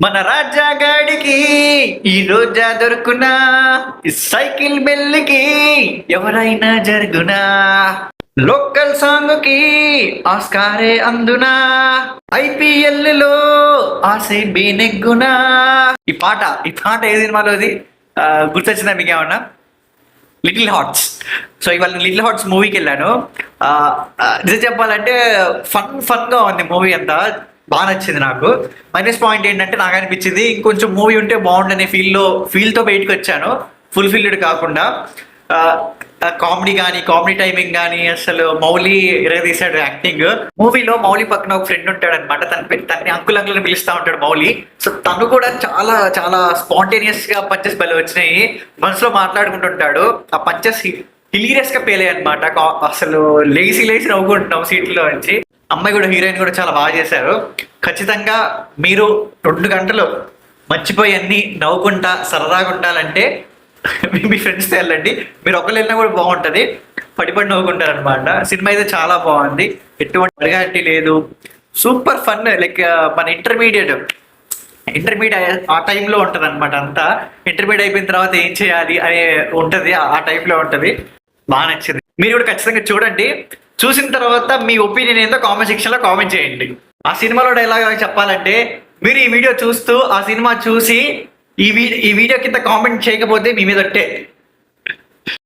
మన రాజాగాడికి ఈ రోజా దొరుకునా, ఈ సైకిల్ బెల్లికి ఎవరైనా జరుగునా, లోకల్ సాంగ్ కి ఆస్కారే అందునా, ఐపీఎల్ లో ఆర్సీబీ నెగ్గునా. ఈ పాట ఏ సినిమాలోది గుర్తొచ్చిందా మీకు ఏమన్నా? Little hearts. సో ఇవాళ లిటిల్ హార్ట్స్ మూవీకి వెళ్ళాను. నిజం చెప్పాలంటే ఫన్గా ఉంది మూవీ అంతా. బాగా నచ్చింది నాకు. మైనస్ పాయింట్ ఏంటంటే నాకు అనిపించింది ఇంకొంచెం మూవీ ఉంటే బాగుండనే ఫీల్తో బయటకు వచ్చాను, ఫుల్ఫిల్డ్ కాకుండా. కామెడీ కానీ, కామెడీ టైమింగ్ కానీ, అసలు మౌలి ఇరగదీశాడు యాక్టింగ్. మూవీలో మౌలి పక్కన ఒక ఫ్రెండ్ ఉంటాడు అనమాట. తనని అంకుల్ అంకుల్ అని పిలుస్తూ ఉంటాడు మౌలి. సో తను కూడా చాలా చాలా స్పాంటేనియస్ గా పంచెస్ బలి వచ్చినాయి. మనసులో మాట్లాడుకుంటుంటాడు. ఆ పంచెస్ హిలీరియస్ గా పేలే అనమాట. అసలు లేచి నవ్వుకుంటున్నాం సీట్లో నుంచి. అమ్మాయి కూడా, హీరోయిన్ కూడా చాలా బాగా చేశారు. ఖచ్చితంగా మీరు 2 గంటలు మర్చిపోయి అన్ని నవ్వుకుంటా సరదాగా ఉండాలంటే మీ ఫ్రెండ్స్తో వెళ్ళండి. మీరు ఒకళ్ళు వెళ్ళినా కూడా బాగుంటుంది, పడిపడి నవ్వుకుంటారు అనమాట. సినిమా అయితే చాలా బాగుంది, ఎటువంటి వల్గారిటీ లేదు, సూపర్ ఫన్. లైక్ మన ఇంటర్మీడియట్ ఆ టైంలో ఉంటుంది అనమాట. అంతా ఇంటర్మీడియట్ అయిపోయిన తర్వాత ఏం చేయాలి అనే ఉంటుంది, ఆ టైంలో ఉంటుంది. బాగా నచ్చింది. మీరు కూడా ఖచ్చితంగా చూడండి. చూసిన తర్వాత మీ ఒపీనియన్ ఏందో కామెంట్ సెక్షన్లో కామెంట్ చేయండి. ఆ సినిమాలో డైలాగ్ చెప్పాలంటే, మీరు ఈ వీడియో చూస్తూ ఆ సినిమా చూసి ఈ వీడియో కింద కామెంట్ చేయకపోతే మీ మీద ఒట్టే.